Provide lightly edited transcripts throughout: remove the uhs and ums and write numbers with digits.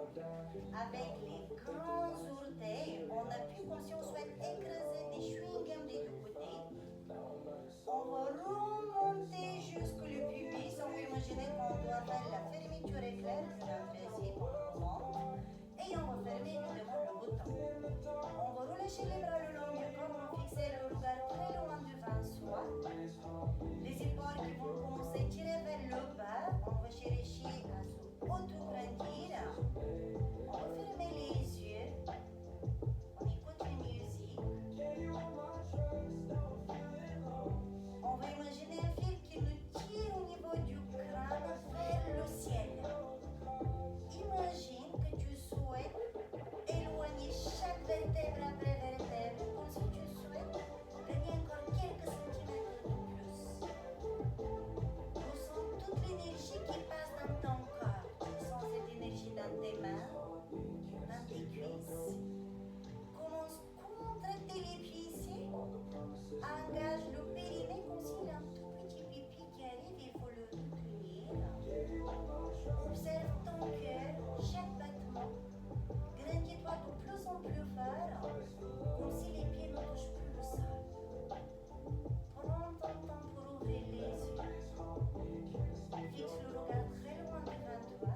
Avec les grands orteils, on appuie comme si on souhaite écraser des chewing-gums des deux côtés. On va remonter jusqu'au pubis. On va imaginer qu'on doit faire la fermeture éclair du trapézien pour le moment. Et on va fermer évidemment le bouton. On va relâcher les bras le long du corps. On va fixer le regard très loin devant soi. Les épaules qui vont commencer à tirer vers le bas. On va chercher à se auto-grandir. On va fermer les yeux. On écoute la musique. On va imaginer un fil qui nous tire au niveau du crâne vers le ciel. Imagine que tu souhaites éloigner chaque vertèbre après vertèbre, comme si tu souhaites gagner encore quelques centimètres de plus. Ressens toute l'énergie qui passe dans ton corps. Tu sens cette énergie dans tes mains, dans tes cuisses. Commence à contracter les pieds ici. Engage le périnée comme s'il y a un tout petit pipi qui arrive, il faut le retenir. Observe ton cœur, chaque battement. Grandis-toi de plus en plus fort, comme si les pieds ne touchent plus le sol. Prends ton temps pour ouvrir les yeux. Fixe le regard très loin devant toi.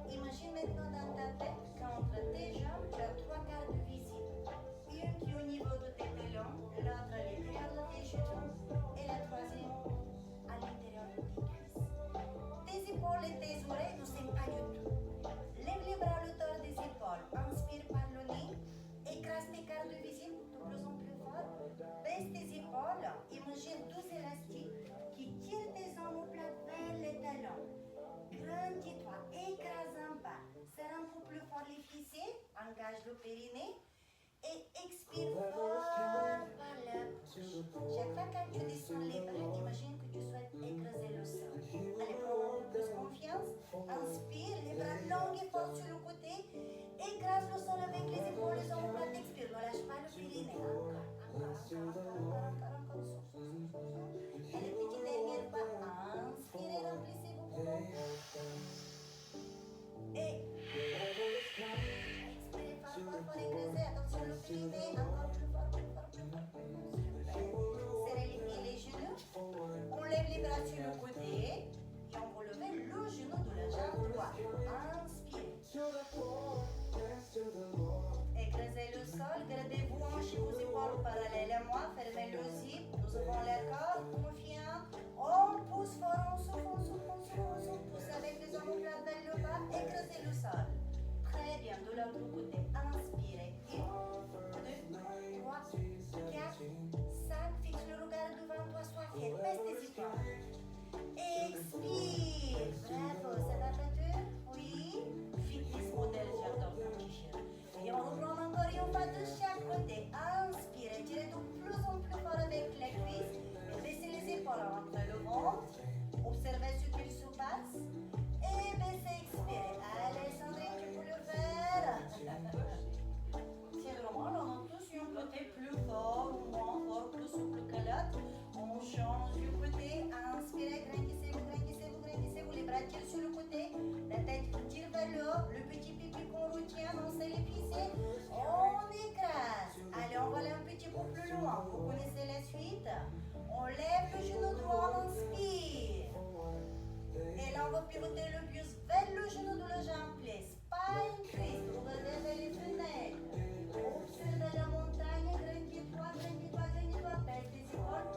Imagine maintenant dans ta tête qu'entre tes jambes, tu as 3/4 de visite. Une qui est au niveau de tes talons, l'autre à l'intérieur de tes genoux et la troisième à l'intérieur de tes cuisses. Tes épaules et tes oreilles ne s'aiment pas du tout. Lève les bras le tour des épaules, inspire par le nez, écrase tes quarts de visite de plus en plus fort, baisse tes épaules, imagine 12 élastiques qui tirent tes omoplates vers les talons. Grandis-toi, écrase en bas, serre un peu plus fort les fessiers, engage le périnée et expire fort par la bouche. Chaque fois que tu descends les bras, imagine que tu souhaites écraser le sol. Allez, prends un peu plus confiance, inspire, les bras longs et forts sur le côté, écrase le sol avec les épaules, les omoplates, expire, ne lâche pas le périnée, encore. Et les petits derniers pas, inspirez, remplissez vos poumons. Et expirez fort, écrasez, attention le périnée, encore plus fort, plus fort, plus fort, plus fort. Serrez les pieds, les genoux, on lève les bras sur le côté et on va lever le genou de la jambe droite. Inspirez. Écrasez le sol, gardez-vous hanches vos épaules parallèlement, fermez le zip, nous avons le corps confiant, on pousse fort, on souffle, on souffle, on souffle, on souffle, pousse avec les omoplates vers le bas, écrasez le sol. Très bien, de l'autre côté, inspirez, 1, 2, 3, 4, 5, fixe le regard devant toi, sois fier, baisse tes épaules. Expire, bravo, ça va battre? Oui, fitness modèle, j'adore ton t-shirt. Et on reprend encore et on va de chaque côté. Inspirez, tirez de plus en plus fort avec la cuisse. Et baissez les épaules, rentrez le ventre. Observez ce qu'il se passe. Et baissez, expirez. Allez, Sandrine, tu peux le faire. C'est normal, on a tous un côté plus fort ou moins fort, plus souple que l'autre. On change du côté. Inspirez, grandissez-vous, grandissez-vous, grandissez-vous. Les bras tirent sur le côté. La tête qui tire vers le haut. Le petit pipi qu'on retient, on serre les fessiers. On écrase. Allez, on va aller un petit peu plus loin. Vous connaissez la suite. On lève le genou droit, on inspire. Et là, on va pivoter le buste vers le genou de la jambe pleine. Spine twist. Ouvrez vers les fenêtres. Observez la montagne. Grandis-toi, grandis-toi, grandis-toi. Baisse les épaules.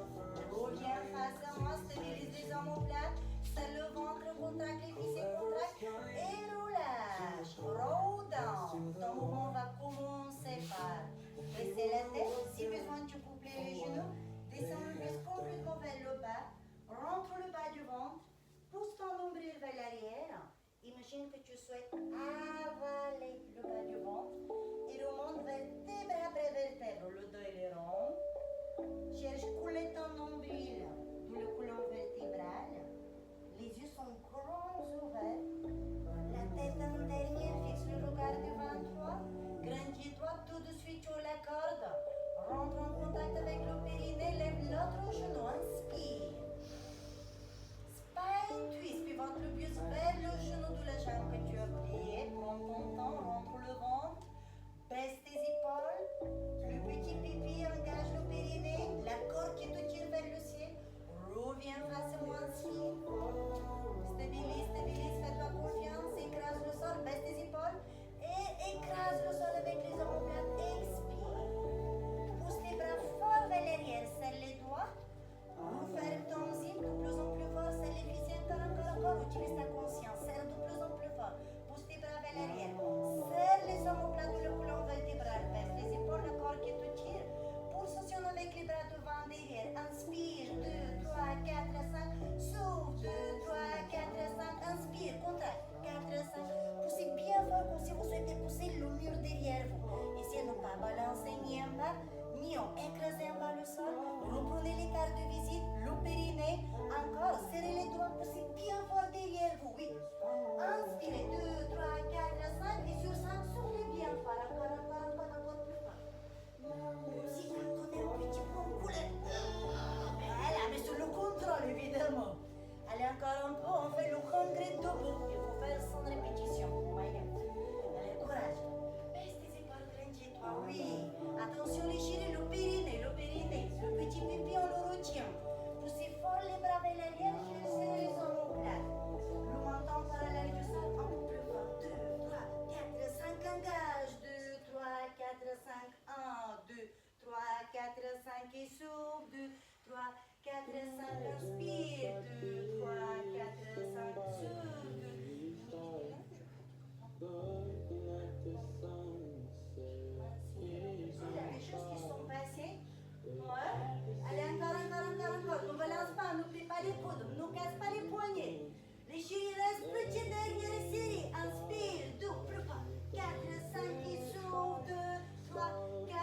Reviens face à moi. Stabilise les omoplates. Serre le ventre, contracte les fessiers, contracte. Et relâche. Roll down. Ton mouvement va commencer par baisser la tête. Si besoin, tu peux plier les genoux. Descends le buste complètement vers le bas. Rentre le bas du ventre. Pousse ton nombril vers l'arrière. souffle, 2, 3, 4, 5, inspire, 2, 3, 4, 5, souffle, 2. Il y a des choses qui sont passées. Ouais. Allez, encore. Ne balance pas, n'oublie pas les coudes, ne casse pas les poignets. Les chéris restent petits derrière série. Inspire, 2, plus bas. 4, 5, et souffle, 2, 3, 4,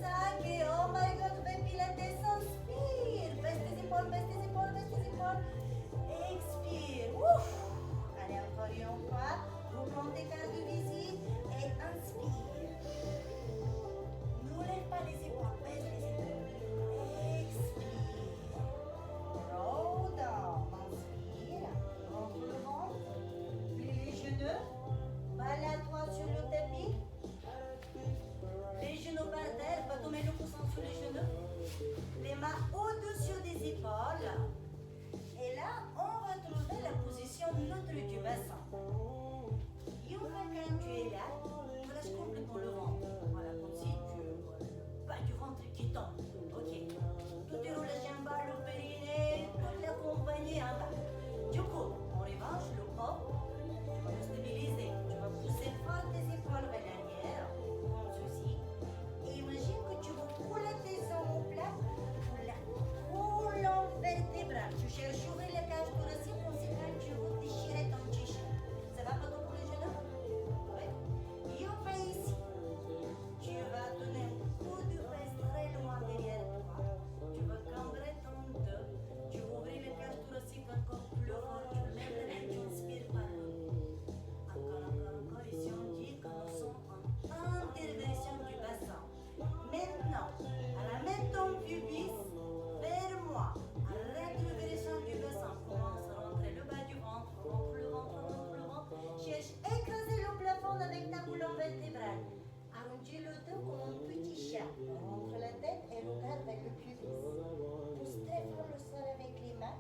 5. Et oh my god, fais pilates, inspire. Baisse tes épaules, baisse tes épaules, baisse tes épaules. Expire. Ouf. Allez, encore une fois. Reprends tes cartes de visite et inspire. Ne lève pas les épaules, baisse les épaules. Expire. Roll down. Inspire. Rentre le ventre. Plie les genoux. Balade-toi sur le tapis. Les genoux par terre. Va tomber le coussin sur les genoux. Les mains au-dessus des épaules. Et là, on va trouver la position neutre du bassin. Une fois quand tu es là, tu laisses complètement le ventre. Voilà, comme si tu bas du ventre qui tombe. Ok. Tout déroulage en bas, le périnée, toute la compagnie en bas. Du coup, en revanche, le corps, tu vas le stabiliser. Tu vas pousser fort tes épaules vers l'arrière, comme ceci. Et imagine que tu vas couler tes os au plat, colonne vertébrale. Tu cherches à ouvrir la cage thoracique comme si quand tu veux déchirer ton t-shirt. Ça va pas pour les genoux? Oui. Et on fait ici. Tu vas donner un coup de fesse très loin derrière toi. Tu vas cambrer ton dos. Tu vas ouvrir la cage thoracique encore plus fort. Tu lèves la main, tu inspires par le nez. Encore. Ici on dit que nous sommes en interversion du bassin. Maintenant, ramène ton pubis vers moi. Rétroversion du bassin. Commence à rentrer le bas du ventre. Rentre le ventre. Cherche à écraser le plafond avec ta colonne vertébrale. Arrondis le dos comme un petit chat. Rentre la tête et regarde vers le pubis. Pousse très fort le sol avec les mains.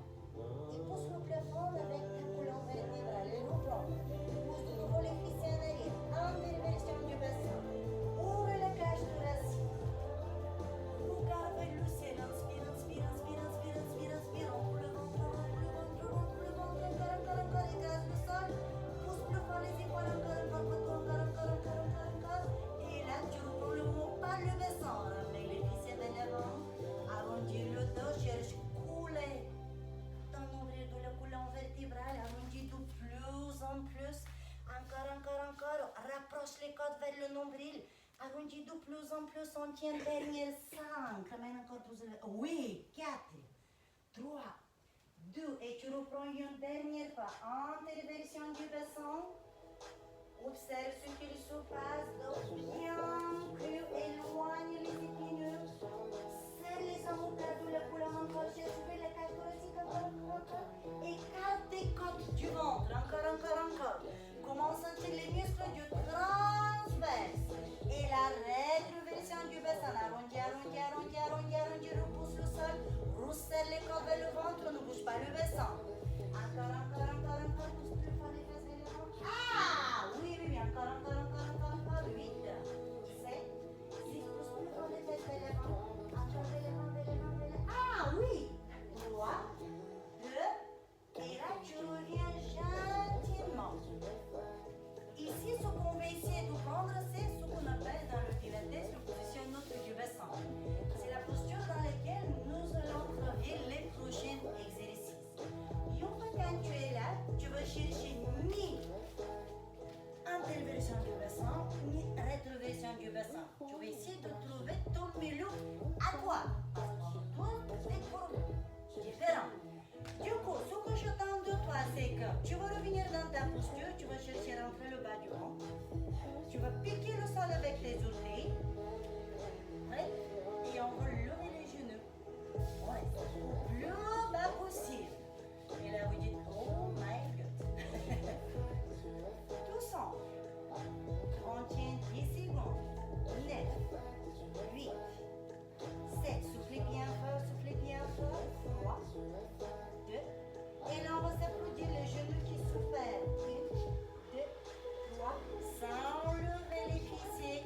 Et pousse le plafond avec ta colonne vertébrale. Et reprends. Pousse de nouveau les fessiers en arrière. Interversion du bassin. Ouvre la cage thoracique. Regarde vers le ciel. Inspire. Rentre le ventre. Encore. Écrase le sol. Pousse plus fort les épaules. Encore. Et là, tu reprends le mot par le bassin. Ramène les fessiers vers l'avant. Arrondis le dos. Cherche couler ton nombril de la colonne vertébrale. Arrondis de plus en plus. Encore. Rapproche les côtes vers le nombril. Arrondis de plus en plus. On tient dernière 5. Ramène encore plus. Oui, 4, 3, 2. Et tu reprends une dernière fois. Interversion du bassin. Observe ce qu'il se passe. Donc, bien cru. Éloigne les épineux. Serre les omoplates de la colonne encore. Cherche la cage thoracique. Encore. Écarte tes côtes du ventre. Encore. Commence à sentir les muscles du transverse. Et la rétroversion du bassin. Arrondis. Repousse le sol. Resserre les côtes vers le ventre. Ne bouge pas le bassin. Encore. Pousse plus fort les fesses vers le ventre. Ah! Oui. Encore. 8, 7, 6. Pousse plus fort les fesses vers le ventre. Encore vers le ventre. Ah oui! 3, 2. Et là, tu reviens gentiment. Ici, ce qu'on va essayer de prendre, c'est ce qu'on appelle dans le pilates la position neutre du bassin. C'est la posture dans laquelle nous allons travailler les prochains exercices. Et une fois quand tu es là, tu vas chercher ni interversion du bassin, ni rétroversion du bassin. Tu vas essayer de trouver ton milieu à toi. Parce que toi, c'est pour différent. Du coup, ce que j'attends de toi, c'est que tu vas revenir dans ta posture, tu vas chercher à rentrer le bas du ventre. Tu vas piquer le sol avec tes orteils. Prêt? Et on va lever les genoux. On reste le plus bas possible. Et là, vous dites, oh my god. Tout simple. On tient 10 secondes. 9, 8, 7. Soufflez bien fort. 3, 2. Et là, on va s'applaudir les genoux qui souffrent. 1, 2, 3. Sans lever les fessiers.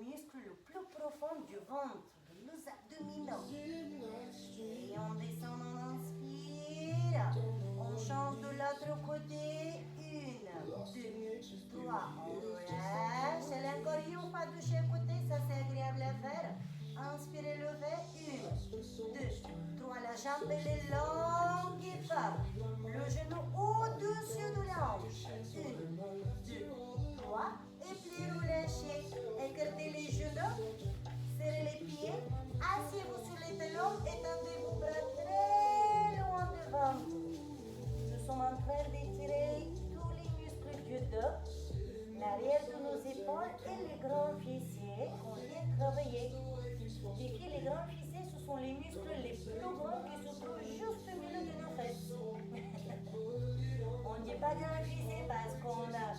muscle le plus profond du ventre, les abdominaux. Et en descendant, on inspire. On change de l'autre côté. 1, 2, 3. On relâche. Et encore pas de chaque côté, ça c'est agréable à faire. Inspirez, levez. 1, 2, 3. La jambe elle est longue et forte. Le genou au-dessus de la hanche. 1, 2, 3. Et puis relâchez. Écartez les genoux. Serrez les pieds. Asseyez-vous sur les talons. Étendez vos bras très loin devant vous. Nous sommes en train d'étirer tous les muscles du dos, l'arrière de nos épaules et les grands fessiers qu'on vient travailler. Les grands fessiers, ce sont les muscles les plus grands qui se trouvent juste au milieu de nos fesses. On ne dit pas grands fessiers parce qu'on a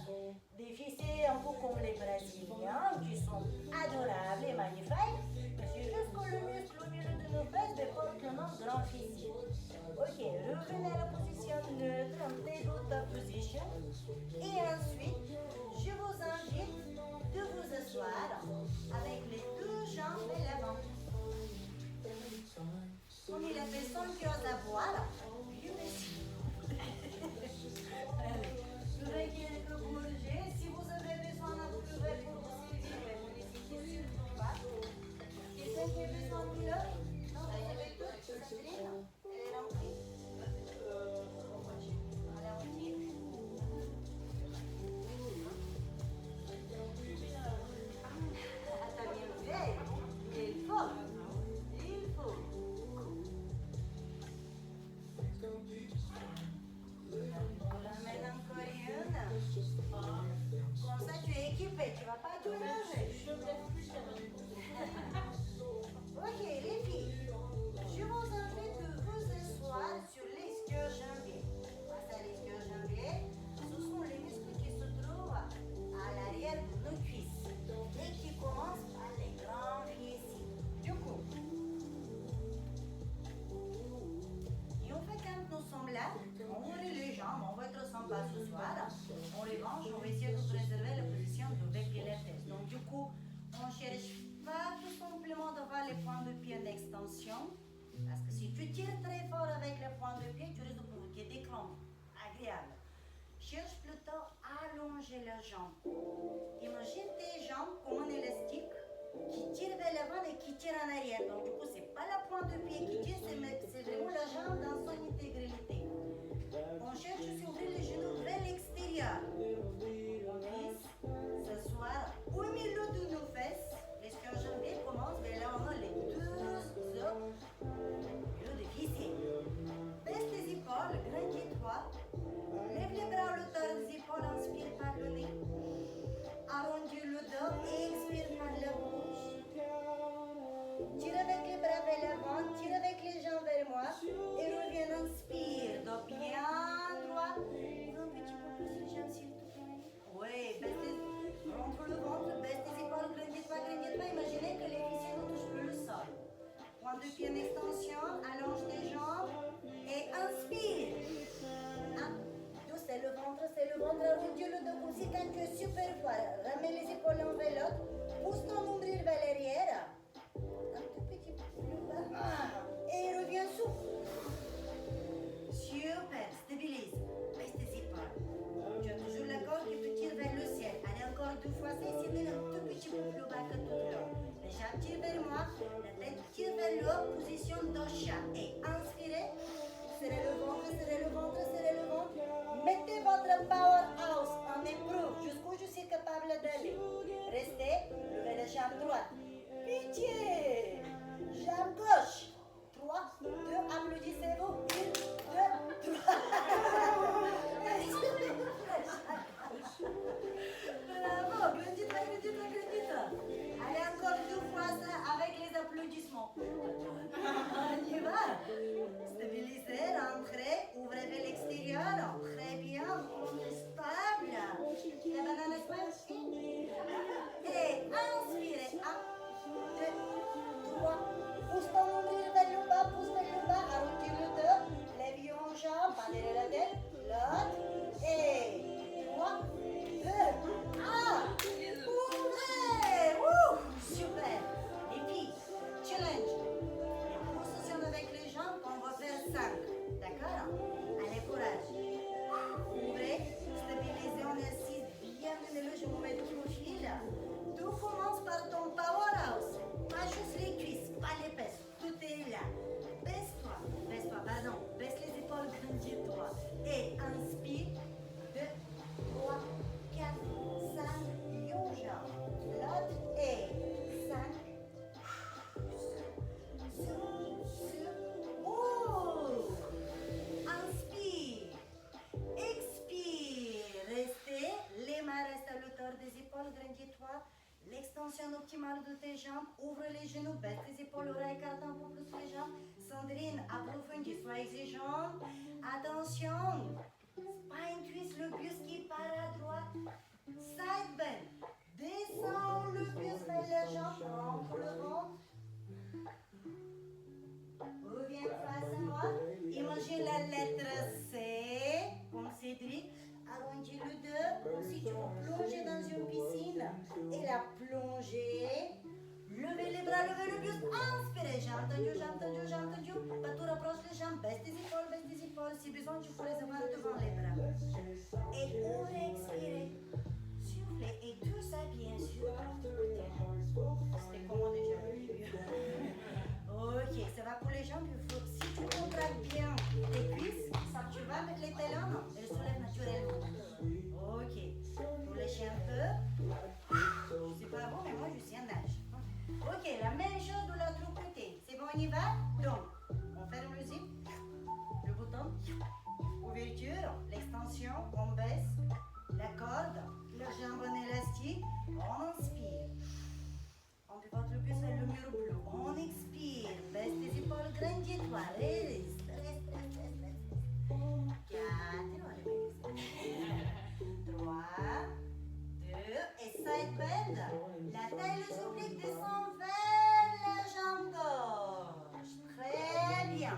des fessiers un peu comme les Brésiliens qui sont adorables et magnifiques. Mais c'est juste que le muscle au milieu de nos fesses porte le nom de grand fessier. Ok, revenez à la position neutre, en tabletop position. Et ensuite, je vous invite de vous asseoir avec les deux jambes et l'avant. Comme il a fait son cœur d'avoir, je vais allez, je vais que vous bougez. Si vous avez besoin d'un peu de pour vous servir, vous n'hésitez surtout pas. Quelqu'un qui a besoin de l'eau? Non, vous avez tout, Catherine? Elle est remplie. Ok, les filles, je vous invite de vous asseoir sur l'ischio-jambier. Face à l'ischio-jambier, ce sont les muscles qui se trouvent à l'arrière de nos cuisses et qui commencent par les grands fessiers. Du coup, et en fait, quand nous sommes là, on ouvre les jambes, on va être sympa ce soir, on les branche, on va essayer de préserver la position de bec et la tête. Donc du coup, on cherche pas tout simplement d'avoir les points de pied en extension, parce que si tu tires très fort avec les points de pied, tu risques de provoquer des crampes. Agréable. Cherche plutôt à allonger les jambes. Imagine tes jambes comme un élastique qui tire vers l'avant et qui tire en arrière. Donc du coup, c'est pas la pointe de pied qui tire, c'est vraiment la jambe dans son intégralité. On cherche aussi à ouvrir les genoux vers l'extérieur. On glisse, s'asseoir au milieu de nos fesses. L'escarjambé commence vers là, on a les deux os, le fessier. Baisse les épaules, grandis-toi. Lève les bras au hauteur des épaules, inspire par le nez. Arrondis le dos et expire par la bouche. Tire avec les bras vers l'avant, tire avec les jambes vers moi et reviens, inspire. Dos bien droit. Ouvre un petit peu plus les jambes s'il te plaît. Oui, rentre le ventre, baisse tes épaules, grandis-toi. Imaginez que les fessiers ne touchent plus le sol. Point de pied en extension, allonge tes jambes et inspire. 1, 2, c'est le ventre, arrondis le dos comme si quand tu es super fort. Ramène les épaules l'un vers l'autre, pousse ton nombril vers l'arrière. Un tout petit peu plus bas. Et reviens souple. Super, stabilise. Baisse tes épaules. Tu as toujours la corde qui te tire vers le ciel. Allez encore 2 fois, c'est essayer un tout petit peu plus bas que tout l'heure. Les jambes tirent vers moi, la tête tire vers le haut, position dosha. Et inspirez, serrez le ventre, serrez le ventre, serrez le ventre. Mettez votre powerhouse en épreuve jusqu'où je suis capable d'aller. Restez, levez la jambe droite. Pitié! Jambe gauche. 3, 2, applaudissez-vous. 1, 2, 3. Bravo, grandis-toi. Allez encore 2 fois ça avec les applaudissements. On y va. Voilà. Allez, courage. Ouvrez, stabilisez, on est assis. Bien, menez-le, je vous mets tout le fil. Tout commence par ton powerhouse. Pas juste les cuisses, pas les fesses. Tout est là. Baisse-toi, pardon. Baisse les épaules, grandis-toi. Et inspire. 2, 3, 4, 5, une jambe. L'autre et 5. Oh! Inspire. Expire. Restez. Les mains restent à l'auteur des épaules, grandis-toi. L'extension optimale de tes jambes. Ouvre les genoux, baisse tes épaules, oreilles, écarte un peu plus les jambes. Sandrine, approfondis, sois exigeante. Attention. Spine twist, le buste qui part à droite. Side bend. Descends le buste vers la jambe. Rentre le ventre. Reviens face à moi. Imagine la lettre C, comme Cédric. Arrondis le dos, comme si tu veux plonger dans une piscine. Et la plonger. Levez les bras, levez le buste. Inspirez. J'ai entendu. Bateau, rapproche les jambes. Baisse tes épaules. Si besoin, tu peux les avoir devant les bras. Et ouvrez, expirez. Soufflez. Et tout ça, bien sûr. C'était comment déjà? Ok, ça va pour les jambes. Si tu contractes bien tes cuisses, tu vas mettre les talons, non, elles se soulèvent naturellement. Ok, pour lécher un peu. Je sais pas bon, mais moi je suis un nage. Ok, la même chose de l'autre côté. C'est bon, on y va? Donc, on ferme le zip, le bouton, ouverture, l'extension, on baisse la corde, la jambe en élastique, on inspire. On pivote le buste vers le mur bleu. On expire. Baisse tes épaules, grandis-toi. Reste. 3, 2, et side bend. La taille, le oblique descend vers la jambe gauche. Très bien.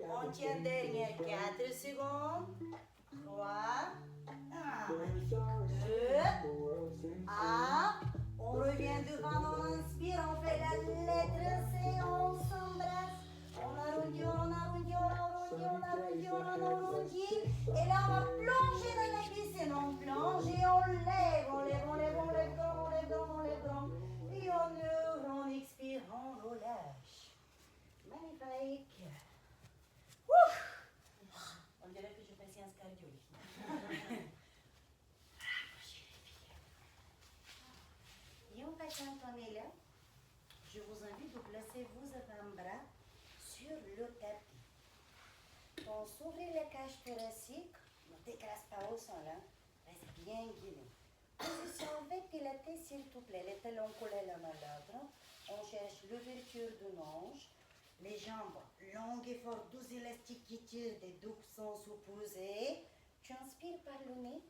On tient derrière 4 secondes. 3, 1, 2, 1. On revient devant, on inspire, on fait la lettre C, on s'embrasse. On arrondit. Et là, on va plonger dans la piscine. On plonge et on lève. Et on ouvre, on expire, on relâche. Magnifique. Ouf! On dirait que je fais séance cardio. Et en fait, quand on est là, je vous invite de placer vos avant-bras sur le tapis. On s'ouvre la cage thoracique, ne t'écrase pas au sol, hein? Reste bien guidé. Position V, pilates, s'il te plaît. Les talons collés l'un à l'autre. On cherche l'ouverture de hanche. Les jambes longues et fortes, 12 élastiques qui tirent des deux sens opposés. Tu inspires par le nez.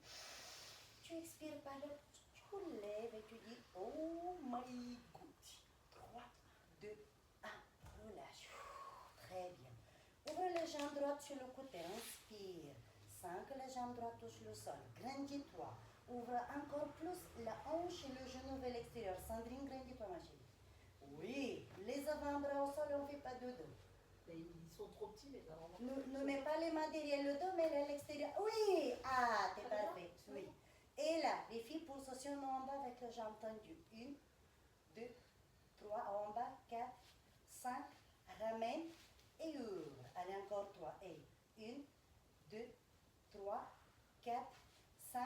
Tu expires par le... Tu lèves et tu dis « Oh my God ». 3, 2, 1, relâche. Très bien. Ouvre la jambe droite sur le côté, inspire. Sans que la jambe droite touche le sol. Grandis-toi. Ouvre encore plus la hanche et le genou vers l'extérieur. Sandrine, grandis-toi, ma chérie. Oui, les avant-bras au sol, on ne fait pas de dos. Ils sont trop petits, les avant-bras. Ne mets pas les mains derrière le dos, mais à l'extérieur. Oui, ah, t'es parfait. Oui. Et là, les filles, positionnement en bas avec la jambe tendue. 1, 2, 3, en bas, 4, 5, ramène et ouvre. Allez, encore 3. Et 1, 2, 3, 4, 5,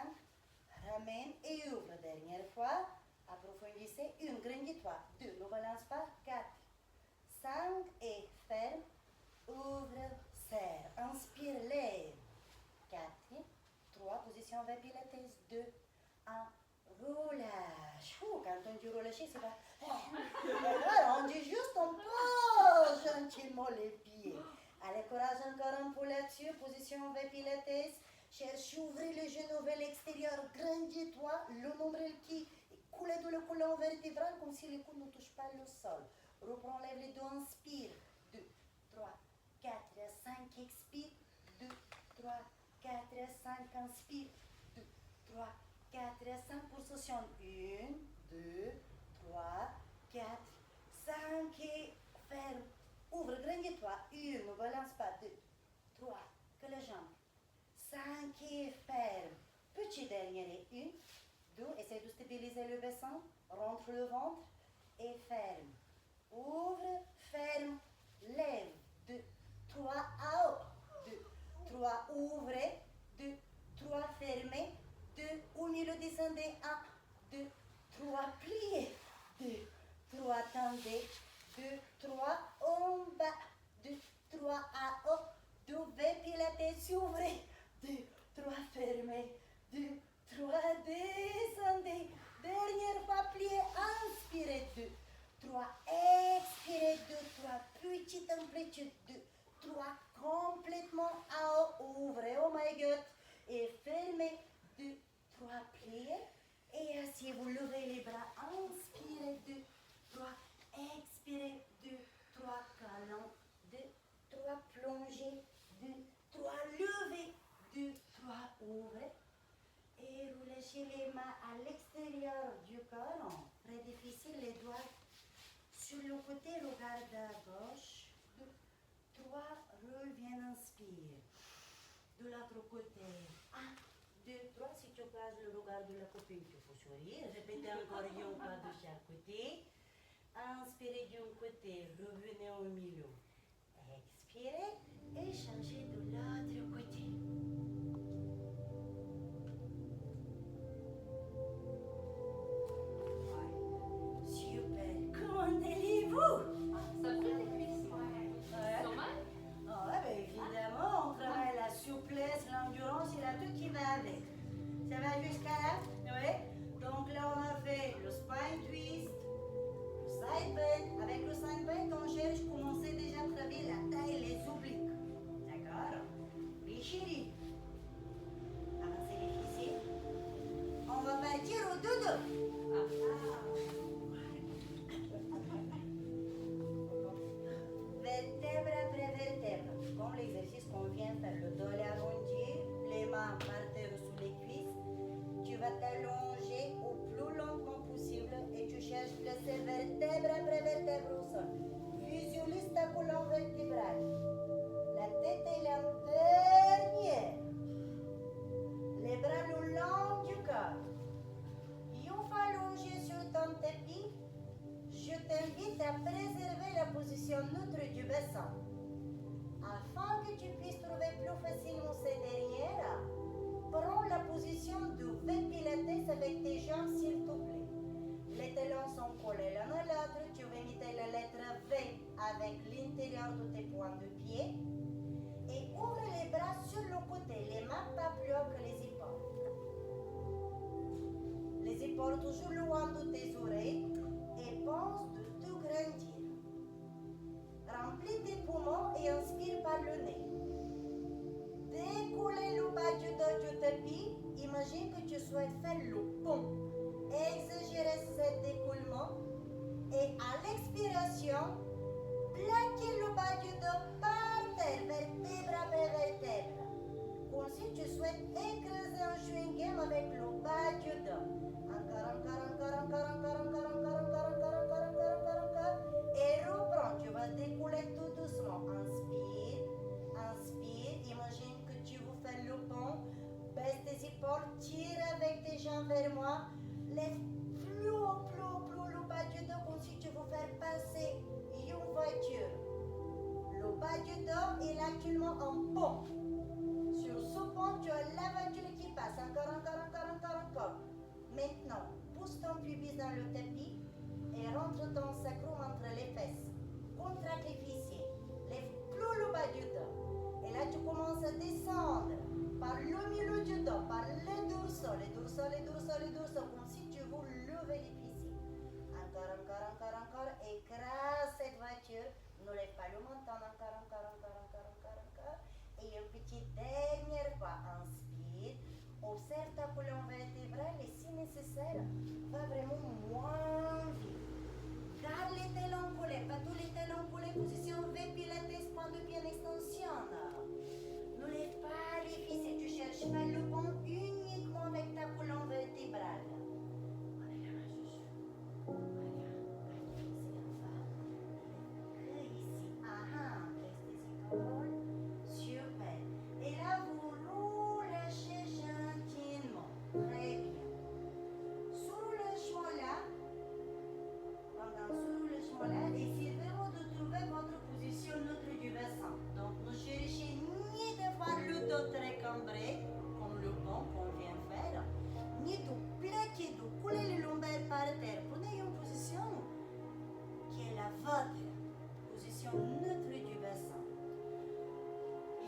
ramène et ouvre. Dernière fois, approfondissez. 1, grandis-toi. 2, ne balance pas. 4, 5 et ferme. Ouvre, serre. Inspire, lève. 4, 3, position vers pilates. 2, 1, relâche. Quand on dit relâcher, c'est pas... on dit juste on pose gentiment les pieds. Allez, courage, encore un peu là-dessus. Position vers pilates. Cherche, ouvrir les genoux vers l'extérieur. Grandis-toi. Le nombril qui coule de le colonne vertébrale comme si les coudes ne touchent pas le sol. Reprends, lève les deux, inspire. 2, 3, 4, 5, expire. 2, 3, 4, 5, inspire. 2, 3, 4, 5, position. 1, 2, 3, 4, 5 et ferme. Ouvre, grandis-toi. 1, ne balance pas. 2, 3, de jambe. 5 et ferme. Petit dernier et 1, 2. Essaye de stabiliser le bassin. Rentre le ventre et ferme. Ouvre, ferme, lève. 2, 3, à haut. 2, 3, ouvrez. 2, 3, fermez. 2, au milieu descendez. 1, 2, 3, pliez. 2, 3, tendez. 2, 3, en bas. 2, 3, à haut. 2, pilates, ouvrez. 2, 3, fermez. 2, 3, descendez. Dernière fois, pliez. Inspirez. 2, 3, expirez. 2, 3, petite amplitude. 2, 3, complètement à haut. Ouvrez, oh my God. Et fermez. 2, 3, pliez. Et asseyez-vous, levez les bras. Inspirez. 2, 3, expirez. 2, 3, câlin. 2, 3, plongez. 2, 3, levez. 2, 3, ouvrez. Et vous lâchez les mains à l'extérieur du corps. Très difficile, les doigts sur le côté, regarde à gauche. 2, 3, reviens, inspire. De l'autre côté. 1, 2, 3. Si tu passes le regard de la copine, tu peux sourire. Répétez encore un pas de chaque côté. Inspirez d'un côté, revenez au milieu. Expirez et changez de l'autre côté. Super. Comment allez-vous? Ça fait des cuisses. Pas mal? Ah, ben évidemment, on travaille la souplesse, l'endurance et la tout qui va avec. Ça va jusqu'à là? Oui. Donc là, on a fait le spine twist, le side bend. Avec le side bend, on cherche, commencer déjà à travailler la taille et les obliques. D'accord? Oui, chérie. Avancez les fessiers. On va partir au dodo. Vertèbre après vertèbre. Comme l'exercice qu'on vient de faire, le dos est arrondi, les mains par terre sous les cuisses. Tu vas t'allonger au plus lentement possible et tu cherches de placer vertèbre après vertèbre au sol. Visualise ta colonne vertébrale. La tête est en dernière. Les bras le long du corps. Une fois allongé sur ton tapis, je t'invite à préserver la position neutre du bassin. Afin que tu puisses trouver plus facilement ces dernières, prends la position du V pilates avec tes jambes s'il te plaît. Les talons sont collés l'un à l'autre. Tu vas imiter la lettre V avec l'intérieur de tes points de pied. Et ouvre les bras sur le côté, les mains pas plus haut que les épaules. Les épaules toujours loin de tes oreilles et pense de tout grandir. Remplis tes poumons et inspire par le nez. Décollez le bas du dos du tapis. Imagine que tu souhaites faire le pont. Exagérez ce décollement et à l'expiration, plaquez le bas du dos par terre, vertèbre après vertèbre. Comme si tu souhaites écraser un chewing-gum avec le bas du dos. Encore. Et reprends. Tu vas décoller tout doucement. Inspire, inspire. Imagine que tu veux faire le pont. Baisse tes épaules, tire avec tes jambes vers moi. Lève plus haut le bas du dos comme si tu veux faire passer une voiture. Le bas du dos est actuellement en pont. Sur ce pont, tu as la voiture qui passe. Encore. Maintenant, pousse ton pubis dans le tapis et rentre ton sacrum entre les fesses. Contracte les fessiers. Lève plus le bas du dos. Et là, tu commences à descendre par le milieu du dos, par les dorsaux, comme si tu veux lever les fessiers. Encore. Écrase cette voiture. Ne lève pas le menton. Encore. Et une petite dernière fois, inspire. Observe ta colonne vertébrale et si nécessaire, va vraiment moins vite. Garde les talons collés, pas tous les talons collés, position V pilates, point de pied en extension. Ne lève pas les fessiers, tu cherches pas le pont uniquement avec ta colonne vertébrale. Ici, reste les épaules. Super. Et là, votre position neutre du bassin.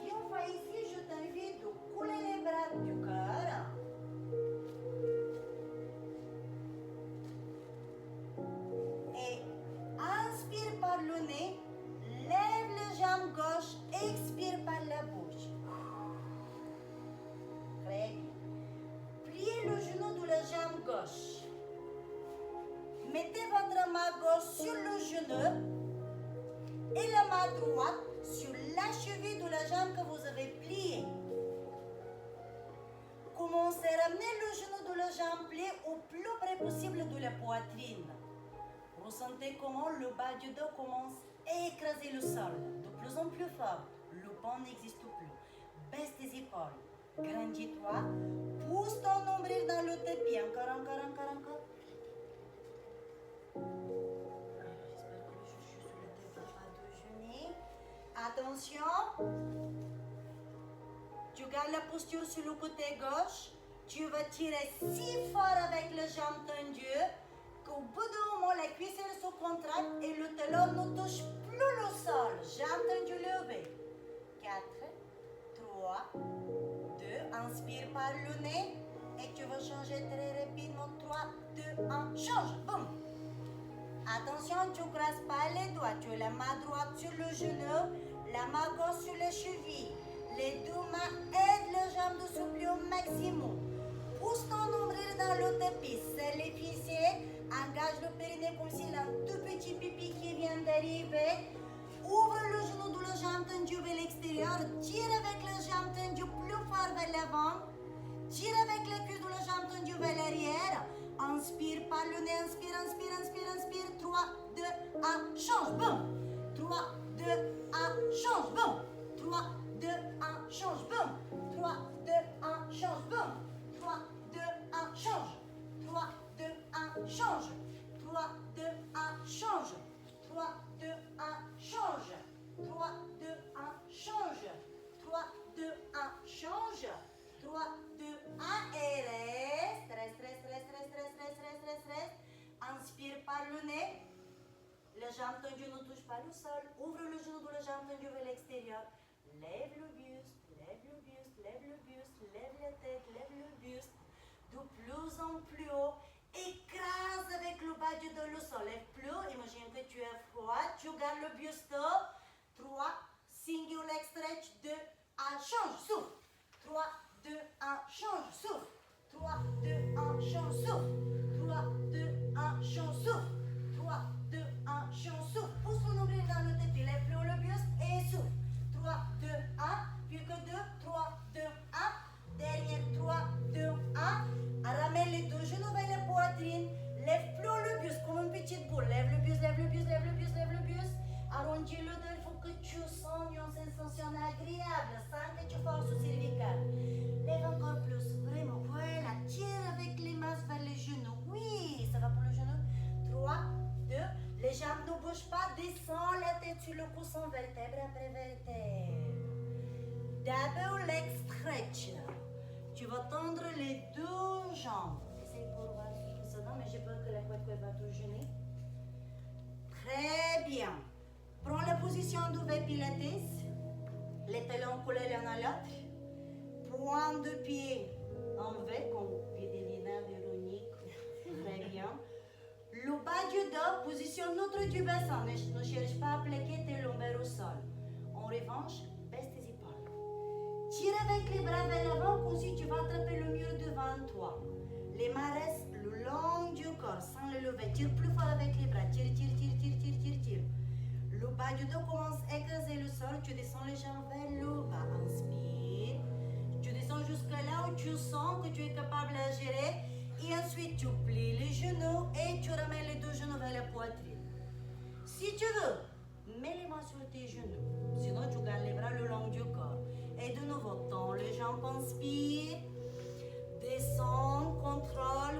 Et enfin ici, je t'invite de couler les bras du corps. Et inspire par le nez, lève les jambes gauche, expire par la bouche. Très bien. Pliez le genou de la jambe gauche. Mettez votre main gauche sur le genou et la main droite sur la cheville de la jambe que vous avez pliée. Commencez à ramener le genou de la jambe pliée au plus près possible de la poitrine. Ressentez comment le bas du dos commence à écraser le sol. De plus en plus fort. Le banc n'existe plus. Baisse tes épaules. Grandis-toi. Pousse ton nombril dans le tapis. Encore. J'espère que le chouchou sur le tapis va pas de genou. Attention. Tu gardes la posture sur le côté gauche. Tu vas tirer si fort avec les jambes tendues qu'au bout d'un moment, la cuisse se contracte et le talon ne touche plus le sol. Jambes tendues levées. 4, 3, 2, inspire par le nez et tu vas changer très rapidement. 3, 2, 1, change. Boum. Attention, tu ne crasses pas les doigts. Tu as la main droite sur le genou, la main gauche sur les chevilles. Les deux mains aident les jambes de souffler au maximum. Pousse ton nombril dans le tapis, serre les fessiers, engage le périnée comme s'il a un tout petit pipi qui vient d'arriver. Ouvre le genou de la jambe tendue vers l'extérieur, tire avec la jambe tendue plus fort vers l'avant, tire avec la cuisse de la jambe tendue vers l'arrière. Inspire par le nez, inspire. 3, 2, 1, change, boum. 3, 2, 1, change, boum. 3, 2, 1, change, boum. 3, 2, 1, change, boum. 3, 2, 1, change. 3, 2, 1, change. 3, 2, 1, change. 3, 2, 1, change. 3, 2, 1, change. 3, 2, 1, change. 3, 2, 1 et reste. Inspire par le nez. La jambe tendue ne touche pas le sol. Ouvre le genou de la jambe tendue vers l'extérieur. Lève le buste, lève la tête, lève le buste. De plus en plus haut. Écrase avec le bas du dos le sol. Lève plus haut. Imagine que tu es froid. Tu gardes le buste. 3, single leg stretch. 2, 1, change, souffle. 3, 2, 1, change, souffle. 3, 2, 1, change, souffle. 3, 2, 1, change, souffle. 3, 2, 1, change, souffle. Pousse le nombril dans le tapis. Lève plus haut le buste et souffle. 3, 2, 1, puis que 2, 3, 2, 1. Derrière 3, 2, 1. Ramène les deux genoux vers la poitrine. Lève plus haut le buste comme une petite boule. Lève le buste. Arrondis le dos. Il faut que tu sens une sensation agréable sans que tu forces au cervical. Lève encore plus. Vraiment. Voilà. Tire avec les mains vers les genoux. Oui, ça va pour le genou. 3, 2. Les jambes ne bougent pas. Descends la tête sur le coussin, vertèbre après vertèbre. Double leg stretch. Tu vas tendre les deux jambes. Essaye pour voir ce que ça donne, mais j'ai peur que la couette va tout gêner. Très bien. Prends la position du V pilates. Les talons collés l'un à l'autre. Point de pied en V, comme pied des linéaires véronique. Très bien. Le bas du dos, position neutre du bassin. Ne cherche pas à plaquer tes lombaires au sol. En revanche, baisse tes épaules. Tire avec les bras vers l'avant comme si tu vas attraper le mur devant toi. Les mains restent le long du corps sans le lever. Tire plus fort avec les bras. Tire. Le bas du dos commence à écraser le sol. Tu descends les jambes vers le bas. Inspire. Tu descends jusqu'à là où tu sens que tu es capable de gérer. Et ensuite, tu plies les genoux et tu ramènes les deux genoux vers la poitrine. Si tu veux, mets les mains sur tes genoux. Sinon, tu gardes les bras le long du corps. Et de nouveau, tends les jambes, inspire. Descends, contrôle.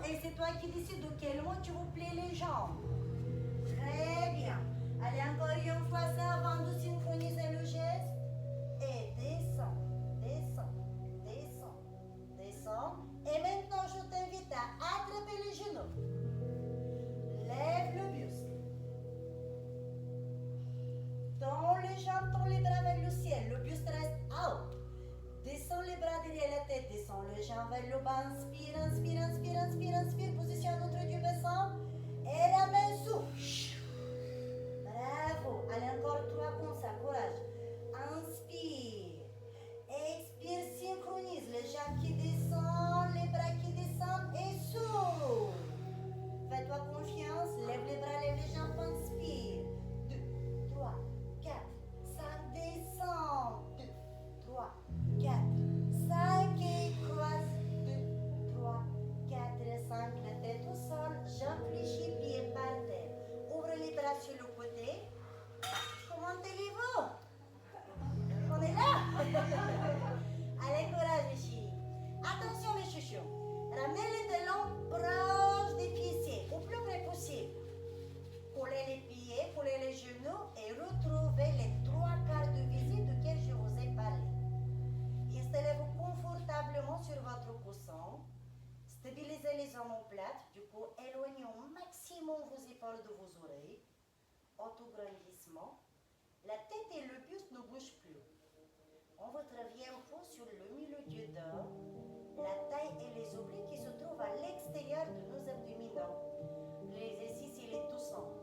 Et c'est toi qui décides de quel moment tu veux plier les jambes. Très bien. Allez, encore une fois ça avant de synchroniser le geste. Et descends. Et maintenant, je t'invite à attraper les genoux. Lève main vers le bas. Inspire, inspire, inspire, inspire, inspire. Position notre du bassin. Et la main souffle. Bravo. Allez, encore 3 comme ça. Courage. Inspire. Expire, synchronise. Les jambes qui descendent, les bras qui descendent et souffle. Fais-toi confiance. Lève les bras, lève les jambes. Inspire. 2, 3, 4, 5. Descends. 2, 3, 4, 5 et croise. 2, 3, 4, 5. La tête au sol. Jambes fléchies, pieds par terre. Ouvre les bras sur le côté. Comment allez-vous? On est là. Allez, courage les filles. Attention les chouchous. Ramenez les talons proches des pieds, au plus près possible. Collez les pieds, collez les genoux et retrouvez les 3/4 de visite duquel je vous ai parlé. Installez-vous confortablement sur votre coussin. Stabilisez les omoplates. Du coup, éloignez au maximum vos épaules de vos oreilles. Autograndissement. La tête et le buste ne bougent plus. On votre revient sur le milieu du dos, la taille et les obliques qui se trouvent à l'extérieur de nos abdominaux. L'exercice, il est tout simple.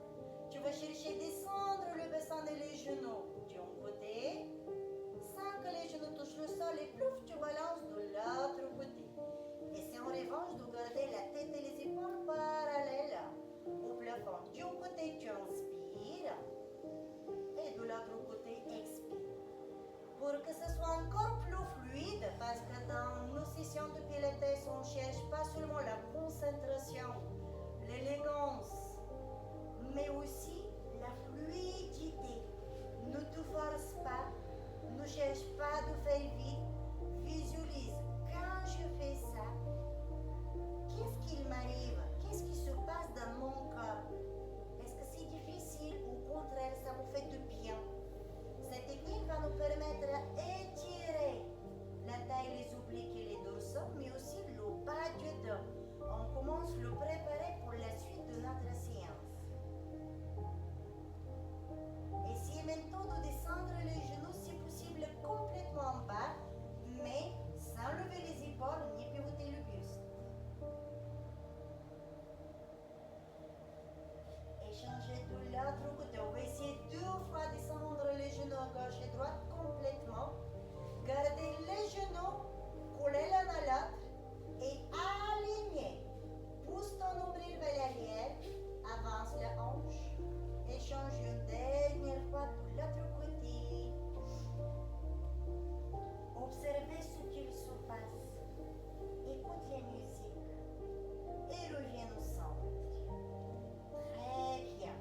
Tu vas chercher à descendre le bassin et les genoux d'un côté, sans que les genoux touchent le sol et plouf, tu balances de l'autre côté. Essaie en revanche de garder la tête et les épaules parallèles au plafond. D'un côté, tu inspires et de l'autre côté, expire. Pour que ce soit encore plus fluide, parce que dans nos sessions de pilates, on ne cherche pas seulement la concentration, l'élégance, mais aussi la fluidité. Ne te force pas, ne cherche pas de faire vite, visualise. Quand je fais ça, qu'est-ce qu'il m'arrive? Qu'est-ce qui se passe dans mon corps? Est-ce que c'est difficile ou au contraire, ça vous fait du bien? Cette technique va nous permettre d'étirer la taille, les obliques et les dorsaux, mais aussi le bas du dos. On commence à le préparer pour la suite de notre séance. Essayez maintenant de descendre les genoux si possible complètement en bas, mais sans lever les épaules ni pivoter le buste. Échangez de l'autre côté. On va essayer 2 fois descendre les genoux à gauche et droite complètement. Gardez les genoux collés l'un à l'autre et alignez. Pousse ton nombril vers l'arrière. Avance la hanche. Échange une dernière fois de l'autre côté. Observez ce qu'il se passe. Écoute la musique et reviens au centre. Très bien.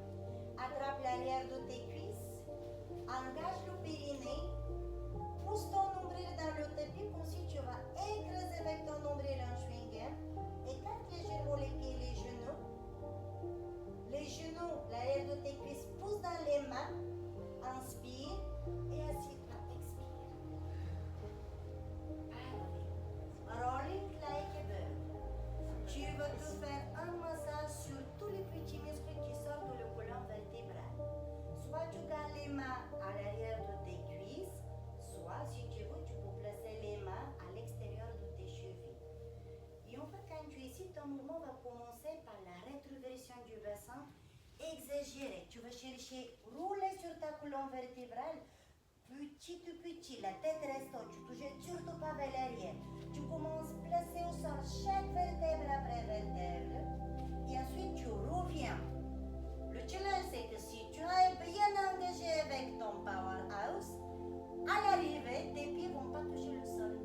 Attrape l'arrière de tes cuisses. Engage le périnée. Pousse ton nombril dans le tapis comme si tu vas écraser avec ton nombril un chewing-gum. Écarte légèrement les pieds et les genoux. Les genoux, l'arrière de tes cuisses, pousse dans les mains. Inspire et assieds-toi. Expire. Parfait. Rolling like a bird. Tu vas te faire un massage sur tous les petits muscles qui sortent de le colonne vertébrale. Soit tu gardes les mains à l'arrière de tes cuisses, soit si tu veux, tu peux placer les mains à l'extérieur de tes chevilles. Et enfin, quand tu es ici, ton mouvement va commencer par la rétroversion du bassin exagérée. Tu vas chercher rouler sur ta colonne vertébrale petit, la tête reste haute, tu te jettes surtout pas vers l'arrière. Tu commences à placer au sol chaque vertèbre après vertèbre et ensuite tu reviens. Le challenge c'est que si tu es bien engagé avec ton powerhouse, à l'arrivée, tes pieds vont pas toucher le sol.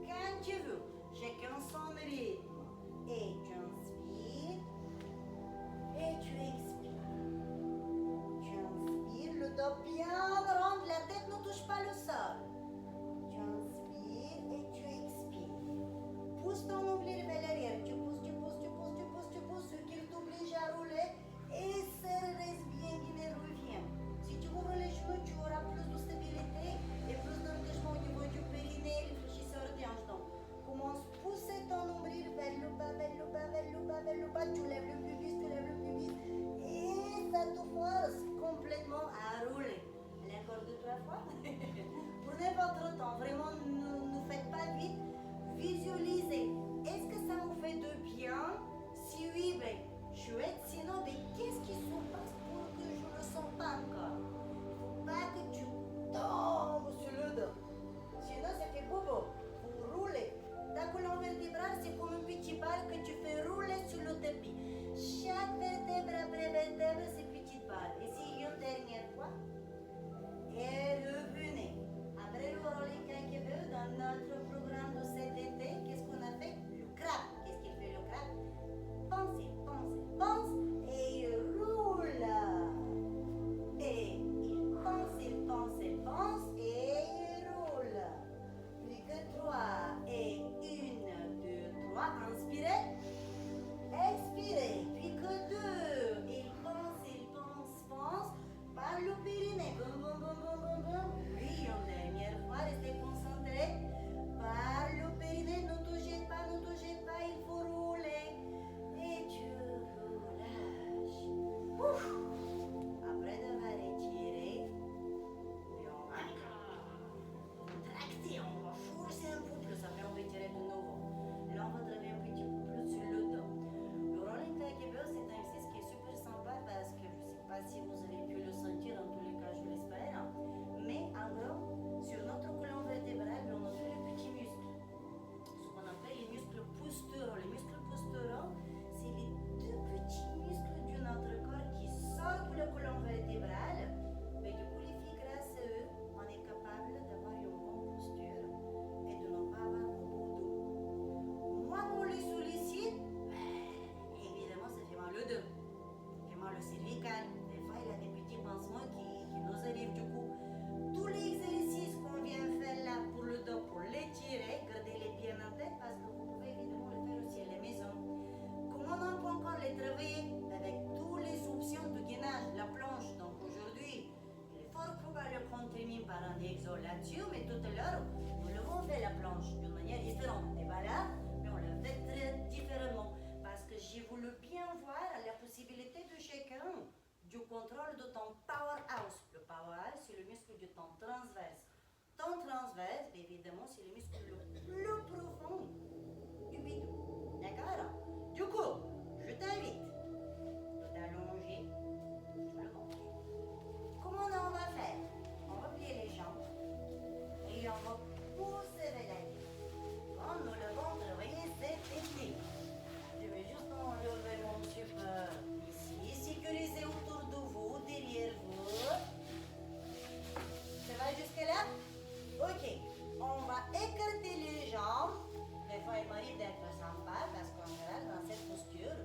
Quand tu veux, chacun son rythme. Et tu inspires et tu expires. Tu inspires, le dos bien rond, la tête ne touche pas le sol. Tu inspires et tu expires. Pousse ton nombril vers l'arrière. Tu pousses, ce qui t'oblige à rouler. Et serre, reste bien, guide et reviens. Si tu ouvres les genoux, tu auras plus de stabilité. visualiser. Est-ce que ça vous fait de bien? Si oui, ben, chouette. Sinon, ben, qu'est-ce qui se passe pour que je ne le sens pas encore? Faut pas que tu tombes sur le dos. Sinon, ça fait bobo. Faut rouler. Ta colonne vertébrale, c'est comme un petit bal que tu fais rouler sur le tapis. Chaque vertèbre après vertèbre, c'est petite balle. Et si une dernière fois, et revenez. Après le rolling Kankebeu, dans notre programme de cet été, qu'est-ce qu'on a fait? Le crabe. Qu'est-ce qu'il fait le crabe? Pense, il pense, il pense, et il roule. Et il pense, il pense, il pense, et il roule. Plus que 3, et 1, 2, 3, inspirez. Expirez, puis que 2. Il pense, par le périnée. Boum, boum, boum, boum, boum, boum. Oui, une dernière fois, restez concentrés. Par le périnée, ne te jette pas, il faut rouler. Et tu relâches. Ouf. Après d'avoir étiré, et on va contracter, on va forcer un peu plus. Après, on va étirer de nouveau. Là, on va travailler un petit peu plus sur le dos. Le rolling Kankebeu, c'est un exercice qui est super sympa parce que je ne sais pas si vous avez pu le sentir, en tous les cas, je l'espère. Mais en gros, sur notre colonne vertébrale, on a tous les petits muscles. Ce qu'on appelle les muscles posturaux. Les muscles posturaux, c'est les deux petits muscles de notre corps qui sortent de la colonne vertébrale. Mais du coup, les filles, grâce à eux, on est capable d'avoir une bonne posture et de ne pas avoir beaucoup d'eau. Moi, on les sollicite, évidemment, ça fait mal le dos. Ça fait mal le cervical. Des fois, il y a des petits pansements qui nous arrivent. Du coup, tous les exercices qu'on vient faire là pour le dos, pour l'étirer, gardez-les bien en tête parce que vous pouvez évidemment le faire aussi à la maison. Comment on peut encore les travailler? Avec toutes les options de gainage, la planche. Donc aujourd'hui, il est fort probable qu'on termine par un exo là-dessus, mais tout à l'heure, nous l'avons fait la planche d'une manière différente. Et voilà, mais on l'a fait très différemment parce que j'ai voulu bien voir la possibilité de chacun du contrôle de ton powerhouse. Le powerhouse, c'est le muscle de ton transverse. Ton transverse, évidemment, c'est le muscle le plus profond du bidou. D'accord? Du coup, je t'invite de t'allonger sur le ventre. Comment on va faire? On va plier les jambes et on va pousser vers la tête. Comme nous le ventre, vous voyez, c'est technique. Je vais juste enlever mon support ici, sécuriser autour de vous, derrière vous. Ça va jusque là? Ok, on va écarter les jambes. Des fois, il m'arrive d'être sympa parce qu'en général, dans cette posture,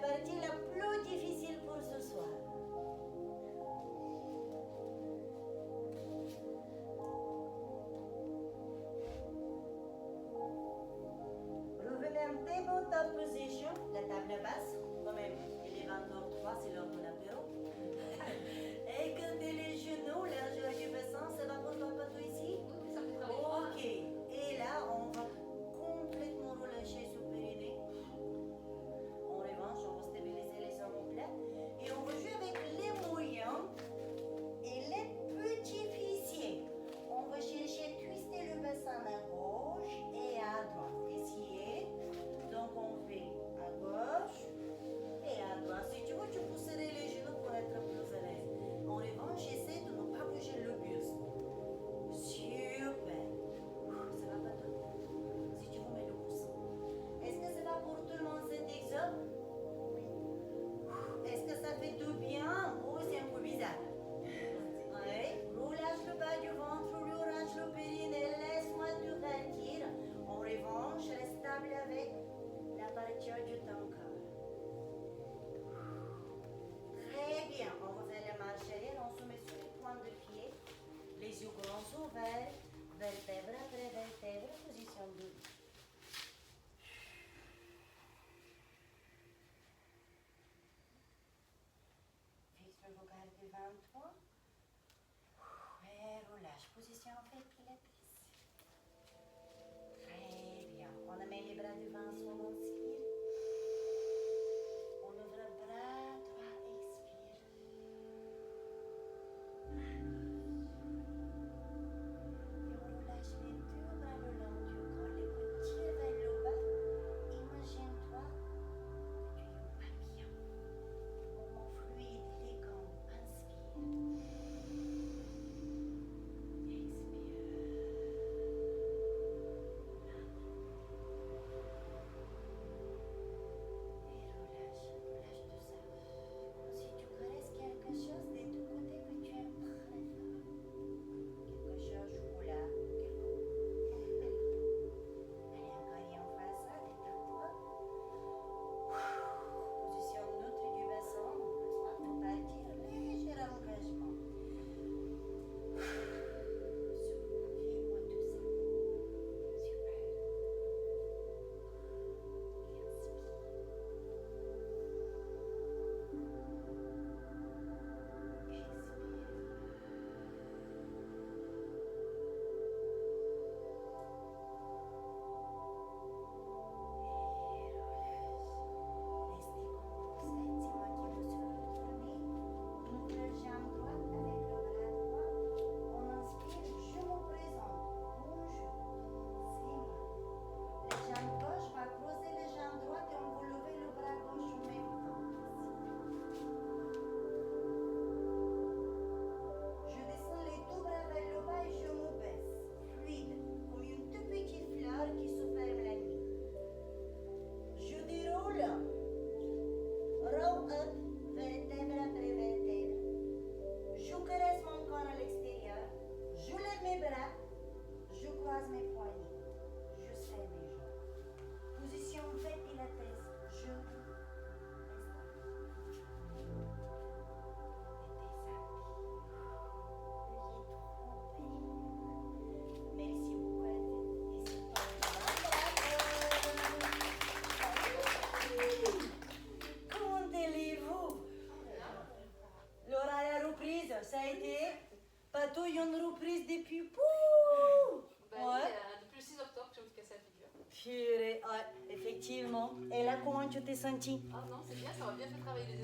partie la plus difficile pour ce soir. Revenez un petit peu ta position, la table basse, quand même. Il est 20h03, c'est l'heure de l'apéro. Et gardez les genoux, largeur du bassin, ça va pour toi, pas toi ici? Oui, ça me fait travailler fort. Ok, et là, on va complètement relâcher ce périnée. En revanche, on va stabiliser les omoplates et on va jouer avec les moyens et les petits fessiers. On va chercher à twister le bassin à gauche et à droite. Essayez. Donc, on fait à gauche et à droite. Si tu veux, tu pousserais les genoux pour être plus à l'aise. En revanche, essaie de ne pas bouger le buste. Super. Ça va pas trop. Si tu veux, mets le coussin. Est-ce que ça va pour tout le monde cet exo? Est-ce que ça fait tout bien ou c'est un peu bizarre? Oui. Relâche le bas du ventre, relâche le périnée, laisse-moi te bâtir. En revanche, reste stable avec la partie de ton corps. Très bien. On va faire la marche arrière. On se met sur les points de pied. Les yeux grands ouverts. Vertèbre après vertèbre. Position debout. Fixe le regard devant toi. Et relâche. Position en fait pilatrice. Très bien. On met les bras devant soi, on inspire. On ouvre le bras droit, expire. Et on relâche les deux bras le long du corps. Les coudes tirent vers le bas. Imagine-toi que tu es un papillon. Mouvement fluide, élégant. Inspire. Ça a été Pato, il y a une reprise depuis. Pouh Ben oui, depuis le 6 octobre que je me suis cassé la figure. Purée, ouais, effectivement. Et là, comment tu t'es sentie? Ah non, c'est bien, ça m'a bien fait travailler les